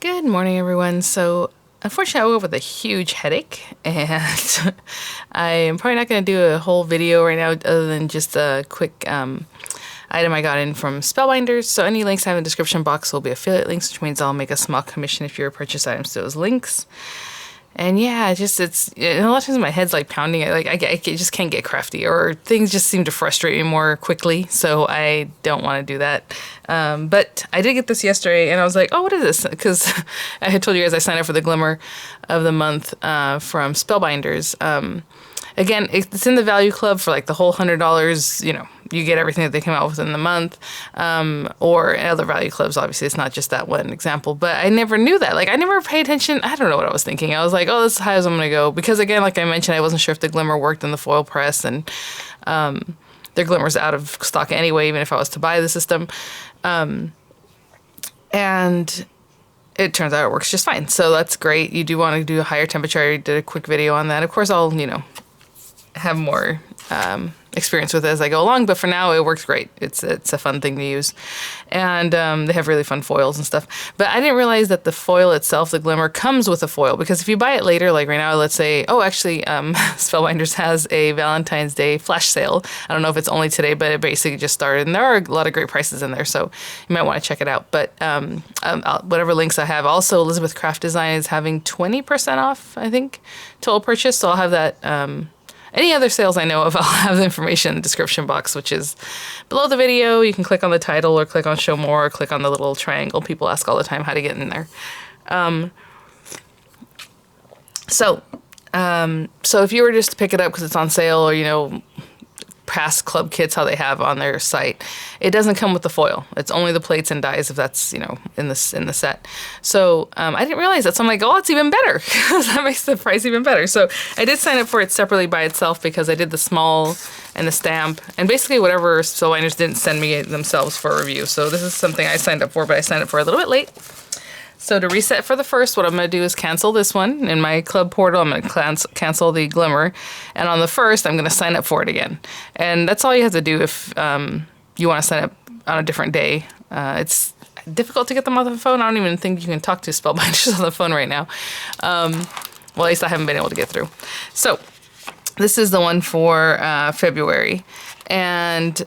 Good morning, everyone. So, unfortunately, I woke up with a huge headache, and I am probably not going to do a whole video right now other than just a quick item I got in from Spellbinders. So, any links I have in the description box will be affiliate links, which means I'll make a small commission if you purchase items to those links. And yeah, a lot of times my head's like pounding. I just can't get crafty, or things just seem to frustrate me more quickly. So I don't want to do that. But I did get this yesterday, and I was like, oh, what is this? Because I had told you guys I signed up for the Glimmer of the month from Spellbinders. Again, it's in the value club for like the whole $100. You know, you get everything that they came out with in the month. Or in other value clubs, obviously, it's not just that one example. But I never knew that. Like, I never paid attention. I don't know what I was thinking. I was like, oh, this is high as I'm going to go. Because, again, like I mentioned, I wasn't sure if the Glimmer worked in the foil press. And their Glimmer's out of stock anyway, even if I was to buy the system. And it turns out it works just fine. So that's great. You do want to do a higher temperature. I did a quick video on that. Of course, I'll, have more experience with it as I go along, but for now it works great. It's a fun thing to use, and they have really fun foils and stuff. But I didn't realize that the foil itself, the Glimmer, comes with a foil, because if you buy it later, like right now, let's say, Spellbinders has a Valentine's Day Flash Sale. I don't know if it's only today, but it basically just started, and there are a lot of great prices in there, so you might want to check it out. But whatever links I have, also Elizabeth Craft Design is having 20% off, I think, total purchase, so I'll have that. Any other sales I know of, I'll have the information in the description box, which is below the video. You can click on the title or click on show more, or click on the little triangle. People ask all the time how to get in there. So if you were just to pick it up because it's on sale, or, past club kits, how they have on their site, it doesn't come with the foil. It's only the plates and dies if that's, in the set. So I didn't realize that. So I'm like, oh, it's even better. That makes the price even better. So I did sign up for it separately by itself because I did the small and the stamp, and basically whatever Spellbinders didn't send me themselves for a review. So this is something I signed up for, but I signed up for a little bit late. So to reset for the first, what I'm going to do is cancel this one. In my club portal, I'm going to cancel the Glimmer. And on the first, I'm going to sign up for it again. And that's all you have to do if you want to sign up on a different day. It's difficult to get them on the phone. I don't even think you can talk to Spellbinders on the phone right now. Well, at least I haven't been able to get through. So this is the one for February. And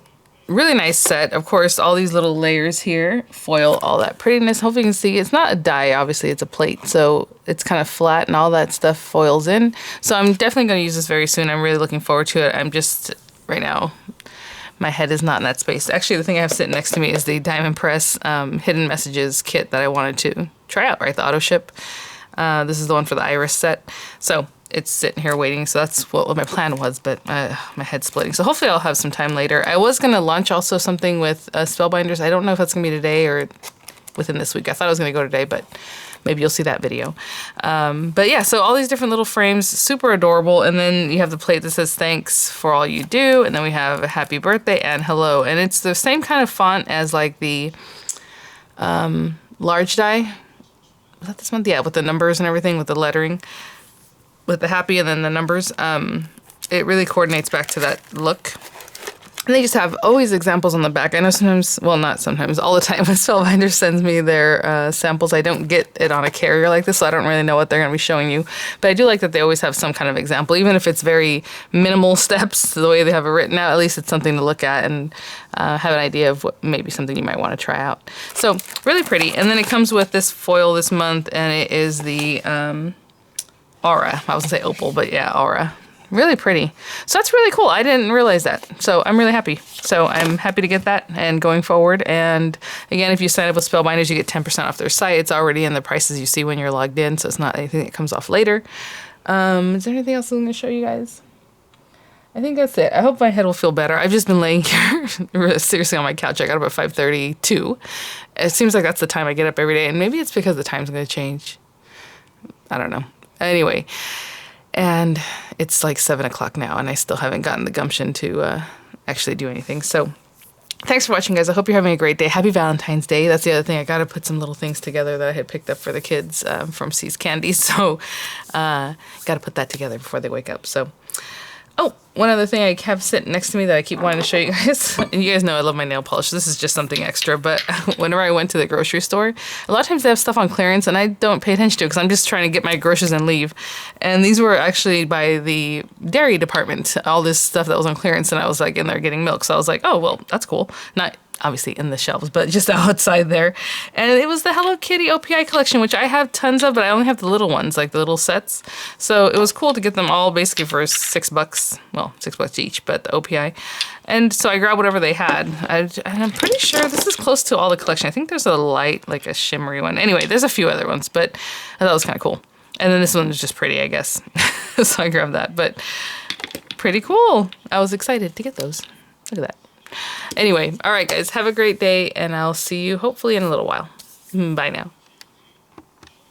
really nice set. Of course, all these little layers here foil all that prettiness. Hopefully you can see it's not a die, obviously it's a plate, so it's kind of flat and all that stuff foils in. So I'm definitely going to use this very soon. I'm really looking forward to it. I'm just, right now, my head is not in that space. Actually, the thing I have sitting next to me is the Diamond Press Hidden Messages kit that I wanted to try out, right? The auto ship. This is the one for the Iris set. So it's sitting here waiting, so that's what my plan was, but my head's splitting. So hopefully I'll have some time later. I was going to launch also something with Spellbinders. I don't know if that's going to be today or within this week. I thought I was going to go today, but maybe you'll see that video. But yeah, so all these different little frames, super adorable. And then you have the plate that says thanks for all you do. And then we have a happy birthday and hello. And it's the same kind of font as like the large die. Was that this one? Yeah, with the numbers and everything, with the lettering. With the happy and then the numbers, it really coordinates back to that look. And they just have always examples on the back. I know sometimes, well, not sometimes, all the time when Spellbinders sends me their samples, I don't get it on a carrier like this, so I don't really know what they're going to be showing you. But I do like that they always have some kind of example, even if it's very minimal steps, the way they have it written out, at least it's something to look at and have an idea of what maybe something you might want to try out. So really pretty. And then it comes with this foil this month, and it is the Aura. I was gonna say opal, but yeah, Aura. Really pretty. So that's really cool. I didn't realize that. So I'm really happy. So I'm happy to get that and going forward. And again, if you sign up with Spellbinders, you get 10% off their site. It's already in the prices you see when you're logged in, so it's not anything that comes off later. Is there anything else I'm gonna show you guys? I think that's it. I hope my head will feel better. I've just been laying here seriously on my couch. I got up at 5:32. It seems like that's the time I get up every day, and maybe it's because the time's gonna change. I don't know. Anyway, and it's like 7 o'clock now, and I still haven't gotten the gumption to actually do anything. So thanks for watching, guys. I hope you're having a great day. Happy Valentine's Day. That's the other thing. I got to put some little things together that I had picked up for the kids from C's Candy. So got to put that together before they wake up. So Oh, one other thing I have sitting next to me that I keep wanting to show you guys. And you guys know I love my nail polish. This is just something extra. But whenever I went to the grocery store, a lot of times they have stuff on clearance and I don't pay attention to it because I'm just trying to get my groceries and leave. And these were actually by the dairy department, all this stuff that was on clearance. And I was like in there getting milk. So I was like, oh, well, that's cool. Not obviously in the shelves, but just outside there. And it was the Hello Kitty OPI collection, which I have tons of, but I only have the little ones, like the little sets. So it was cool to get them all basically for $6. Well, $6 each, but the OPI. And so I grabbed whatever they had. And I'm pretty sure this is close to all the collection. I think there's a light, like a shimmery one. Anyway, there's a few other ones, but I thought it was kind of cool. And then this one was just pretty, I guess. So I grabbed that, but pretty cool. I was excited to get those. Look at that. Anyway, all right, guys, have a great day, and I'll see you hopefully in a little while. Bye now.